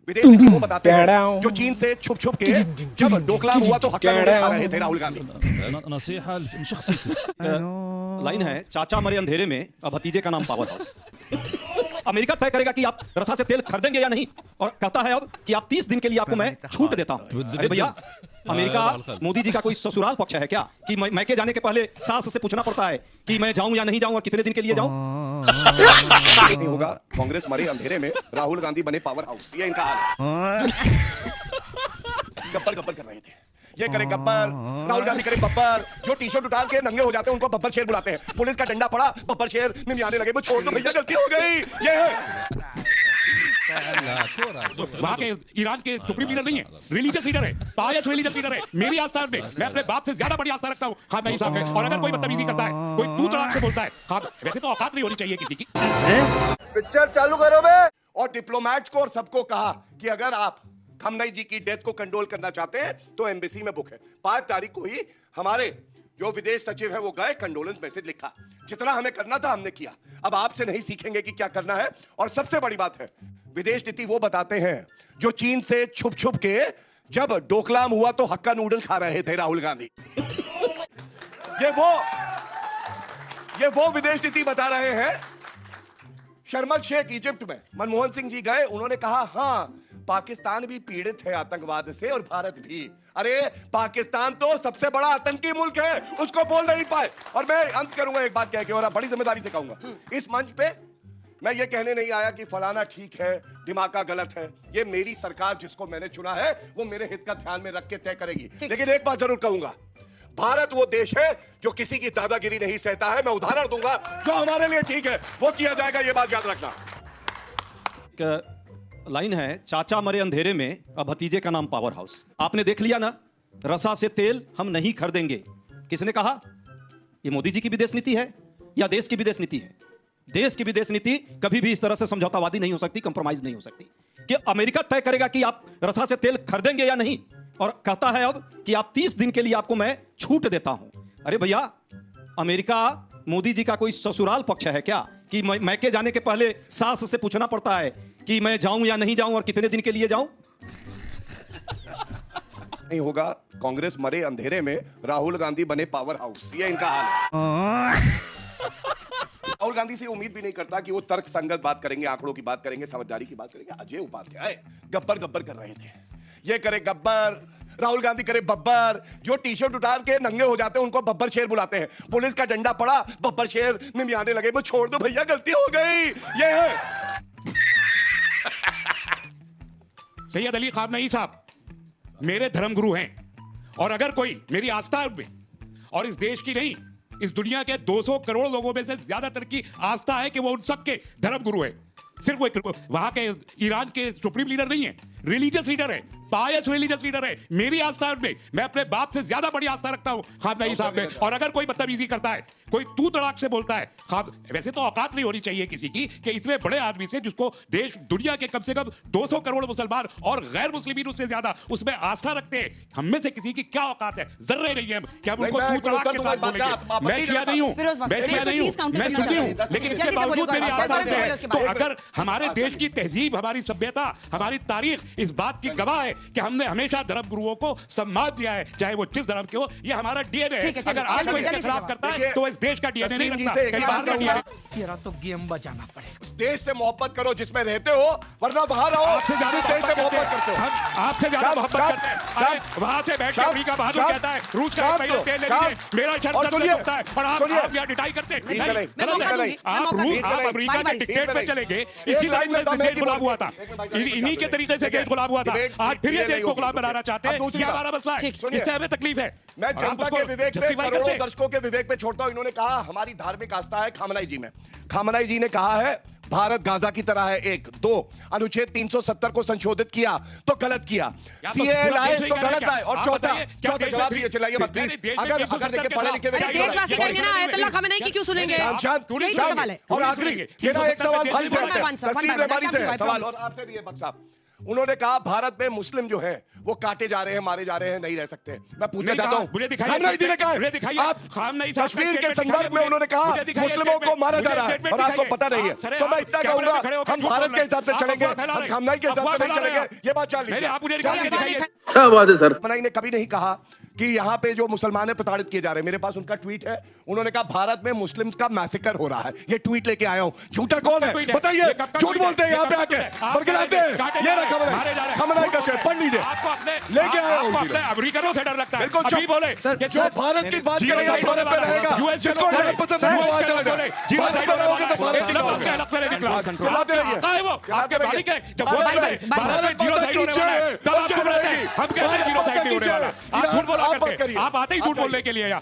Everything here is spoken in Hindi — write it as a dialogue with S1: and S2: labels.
S1: विदेश नीति वो बताते हैं जो चीन से छुप छुप के जब डोकलाम हुआ तो हक्का नूडल्स खा रहे थे राहुल गांधी।
S2: नसीहा शख्सी लाइन है, चाचा मरे अंधेरे में अब भतीजे का नाम पावर हाउस। अमेरिका तय करेगा कि आप रसा से तेल खरीदेंगे या नहीं, और कहता है अब कि आप 30 दिन के लिए आपको मैं छूट देता हूं। अरे भैया, अमेरिका मोदी जी का कोई ससुराल पक्ष है क्या कि मैके जाने के पहले सास से पूछना पड़ता है कि मैं जाऊं या नहीं जाऊं और कितने दिन के लिए जाऊं?
S1: नहीं होगा, कांग्रेस मरे अंधेरे में, राहुल गांधी बने पावर हाउस, ये इनका हाल है। गब्बर गब्बर कर रहे थे, ये करे गब्बर, राहुल गांधी करे बब्बर, जो टी शर्ट उतार के नंगे हो जाते हैं उनको बब्बर शेर बुलाते हैं। पुलिस का डंडा पड़ा, बब्बर शेर निमियाने लगे, वो छोड़ दो भैया, गलती हो गई। ये है
S3: वहाँ के ईरान के सुप्रीम लीडर नहीं है, रिलीजियस लीडर है, पायस रिलीजियस लीडर है। मेरी आस्था में मैं अपने बाप से ज्यादा बड़ी आस्था रखता हूँ खामनेई साहब में। और अगर कोई बदतमीजी करता है, कोई तू तड़ाक से बोलता है, वैसे तो औकात नहीं होनी चाहिए किसी की।
S1: पिक्चर चालू करो बे। और डिप्लोमैट्स को और सबको कहा कि अगर आप खमनई जी की डेथ को कंडोल करना चाहते हैं तो एम्बेसी में बुक है। 5 तारीख को ही हमारे जो विदेश सचिव है वो गए, कंडोलेंस मैसेज लिखा। जितना हमें करना था हमने किया, अब आपसे नहीं सीखेंगे कि क्या करना है। और सबसे बड़ी बात है, विदेश नीति वो बताते हैं जो चीन से छुप छुप के जब डोकलाम हुआ तो हक्का नूडल खा रहे थे राहुल गांधी। ये वो विदेश नीति बता रहे हैं। शर्म शेख इजिप्ट में मनमोहन सिंह जी गए, उन्होंने कहा हाँ पाकिस्तान भी पीड़ित है आतंकवाद से और भारत भी। अरे पाकिस्तान तो सबसे बड़ा आतंकी मुल्क है, उसको बोल नहीं पाए। और मैं अंत करूंगा एक बात कह के, और बड़ी जिम्मेदारी से कहूंगा, इस मंच पे मैं ये कहने नहीं आया कि फलाना ठीक है दिमाग गलत है। ये मेरी सरकार जिसको मैंने चुना है वो मेरे हित का ध्यान में रख के तय करेगी। लेकिन एक बात जरूर कहूंगा, भारत वो देश है जो किसी की दादागिरी नहीं सहता है। मैं उदाहरण दूंगा, जो हमारे लिए ठीक है वो किया जाएगा, ये बात याद रखना।
S2: लाइन है, चाचा मरे अंधेरे में अब भतीजे का नाम पावर हाउस। आपने देख लिया ना, रसा से तेल हम नहीं खरीदेंगे। किसने कहा? ये मोदी जी की विदेश नीति है या देश की विदेश नीति है? देश की विदेश नीति कभी भी इस तरह से समझौतावादी नहीं हो सकती, कंप्रोमाइज नहीं हो सकती कि अमेरिका तय करेगा कि आप रसा से तेल खरीदेंगे या नहीं, और कहता है अब कि आप 30 दिन के लिए आपको मैं छूट देता हूं। अरे भैया, अमेरिका मोदी जी का कोई ससुराल पक्ष है क्या कि मैके जाने के पहले सास से पूछना पड़ता है कि मैं जाऊं या नहीं जाऊं और कितने दिन के लिए जाऊं?
S1: नहीं होगा, कांग्रेस मरे अंधेरे में, राहुल गांधी बने पावर हाउस, ये इनका हाल है। राहुल गांधी से उम्मीद भी नहीं करता कि वो तर्क संगत बात करेंगे, आंकड़ों की बात करेंगे, समझदारी की बात करेंगे। अजय उपाध्याय गब्बर गब्बर कर रहे थे, ये करे गब्बर, राहुल गांधी करे बब्बर, जो टी शर्ट उतार के नंगे हो जाते हैं उनको बब्बर शेर बुलाते हैं। पुलिस का डंडा पड़ा, बब्बर शेर निमियाने लगे, वो छोड़ दो भैया, गलती हो गई। ये है
S3: सैयद अली खामनेई साहब मेरे धर्मगुरु हैं, और अगर कोई मेरी आस्था में, और इस देश की नहीं इस दुनिया के 200 करोड़ लोगों में से ज्यादातर की आस्था है कि वो उन सबके धर्मगुरु है। सिर्फ वो वहां के ईरान के सुप्रीम लीडर नहीं है, रिलीजियस लीडर है, पायस रिलीजियस लीडर है। मेरी आस्था में मैं अपने बाप से ज्यादा बड़ी आस्था रखता हूं खामनेई साहब में। और अगर कोई बदतमीजी करता है, कोई तू तड़ाक से बोलता है, वैसे तो औकात नहीं होनी चाहिए किसी की कि इतने बड़े आदमी से, जिसको देश दुनिया के कम से कम 200 करोड़ मुसलमान और गैर मुस्लिमीन उससे ज्यादा उसमें आस्था रखते हैं, हम में से किसी की क्या औकात है? जर्रे नहीं है कि हम उनको तू तड़ाक के साथ बोलेंगे। मैं शिया नहीं हूं, मैं शिया नहीं हूं, मैं सुन्नी हूं, लेकिन इसके बावजूद मेरी आस्था है। तो अगर हमारे देश की तहजीब, हमारी सभ्यता, हमारी तारीख इस बात की गवाह है कि हमने हमेशा धर्म गुरुओं को सम्मान दिया है, चाहे वो जिस धर्म के हो। ये हमारा डीएनए है। अगर आज कोई इसके खिलाफ करता है तो इस देश का डीएनए नहीं रखता। कई बार
S4: तेरा तो गेम बजाना पड़ेगा।
S1: उस देश से मोहब्बत करो जिसमें रहते हो, वरना बाहर रहो।
S3: आपसे ज्यादा
S1: देश से मोहब्बत करते हो,
S3: हम आपसे ज्यादा मोहब्बत करते हैं। वहां से बैठ के अमेरिका बहादुर कहता है रूस का पहले तेल ले लीजिए, मेरा शर्त होता है, और आप यहाँ डिटाई करते हैं। आप अमेरिका के डिक्टेट में चले गए, इसी तरह से देश गुलाम हुआ था, इन्हीं के तरीके से देश गुलाम हुआ था। आज फिर ये देश को गुलाम बनाना चाहते हैं, ये हमारा मसला है, इससे हमें तकलीफ है।
S1: मैं जनता के विवेक पे, करोड़ों दर्शकों के विवेक पे छोड़ता हूं। इन्होंने कहा हमारी धार्मिक आस्था है खमनई जी में। खमनई जी ने कहा है भारत गाजा की तरह है। 1, 2 अनुच्छेद 370 को संशोधित किया तो गलत किया, सीए लाए तो गलत लाए, और चौथा जवाब दिए। चलाइए मत प्लीज। अगर देखिए पढ़े लिखे
S5: देशवासी कहेंगे ना आयतुल्लाह खamenei की क्यों सुनेंगे?
S1: यही सवाल है। और आखिरी मेरा एक सवाल भाई से, तस्लीम रहमानी से सवाल, और आपसे भी है बख्श साहब। उन्होंने कहा भारत में मुस्लिम जो है वो काटे जा रहे हैं, मारे जा रहे हैं, नहीं रह सकते। मैं पूछना
S3: नहीं
S1: चाहता
S3: कहा,
S1: हूं,
S3: मुझे दिखाइए
S1: खामनेई जी ने कहा
S3: मुझे दिखाइए,
S1: आप
S3: खामनेई साहब का
S1: कश्मीर के
S3: statement
S1: संदर्भ में
S3: दिखाइए,
S1: उन्होंने कहा
S3: मुझे दिखाइए
S1: मुस्लिमों को
S3: statement,
S1: मारा जा
S3: मुझे
S1: रहा है
S3: statement
S1: और आपको
S3: दिखाइए।
S1: पता नहीं है।
S3: आप सरे,
S1: तो मैं
S3: आप
S1: इतना
S3: कैमरे में
S1: कहूंगा
S3: खड़े होकर
S1: हम
S3: झूठ
S1: भारत
S3: बोल
S1: के हिसाब से
S3: रहे हैं।
S1: चलेंगे,
S3: आप अफवाह
S1: हम
S3: फैला
S1: खामनेई के
S3: रहे हैं।
S1: हिसाब से नहीं
S3: अफवाह फैला
S1: चलेंगे।
S3: रहे हैं।
S1: ये बात जान
S3: नहीं,
S1: लीजिए।
S3: आप मुझे
S5: क्या
S3: दिखाइए,
S5: बात
S3: दिखाइए।
S5: है?
S6: क्या बात है सर।
S1: खामनेई ने कभी नहीं कहा कि यहाँ पे जो मुसलमान है प्रताड़ित किए जा रहे हैं। मेरे पास उनका ट्वीट है, उन्होंने कहा भारत में मुस्लिम्स का मैसेकर हो रहा है। ये ट्वीट लेके आया हूं। झूठा कौन है
S3: ट्वीट है।
S1: बताइए,
S3: ये कब का
S1: झूठ
S3: ट्वीट है?
S1: बोलते हैं यहाँ पे
S3: ये कब का
S1: आके,
S3: ट्वीट है? आप
S1: बरगलाते हैं।
S3: काटे
S1: ये
S3: जा
S1: रहा
S3: रहे हैं, मारे जा रहे हैं।
S1: खामनेई का शेर, पढ़ लीजिए।
S3: आपको अपने
S1: लेके आया हूं
S3: आपको
S1: सीधे।
S3: अपने अमेरिकनों से डर लगता है।
S1: बिल्कुल
S3: अभी
S1: चुप।
S3: बोले कि
S1: जो भारत की बात
S3: जीरो
S1: करेगा
S3: साइड
S1: भारत पे
S3: वाला
S1: रहेगा,
S3: US के
S1: जिसको
S3: लोग
S1: नहीं पसंद
S3: बोले,
S1: है वो वहां
S3: US के
S1: चला
S3: लोग बोले,
S1: जाए।
S3: जीरो
S1: भारत
S3: साइड
S1: पे
S3: वाला
S1: रहोगे तो
S3: बोले,
S1: भारत
S3: एक
S1: की
S3: लफ्ज़
S1: बात
S3: के अलग से नहीं निकला।
S1: खिलाते रहिए।
S3: आता है वो, आपके
S1: खिलाते
S3: मालिक है।
S1: रहिए।
S3: जब वोट
S1: भारत
S3: डाले,
S5: बस, बस।
S3: भारत में जीरो साइड होने वाला है, तब आप चुप रहते हैं। हम कहते हैं जीरो साइड नहीं होने वाला। आप झूठ बोला
S1: आप बात
S3: करते हैं।
S1: करिए।
S3: आप आते ही झूठ बोलने के लिए यहाँ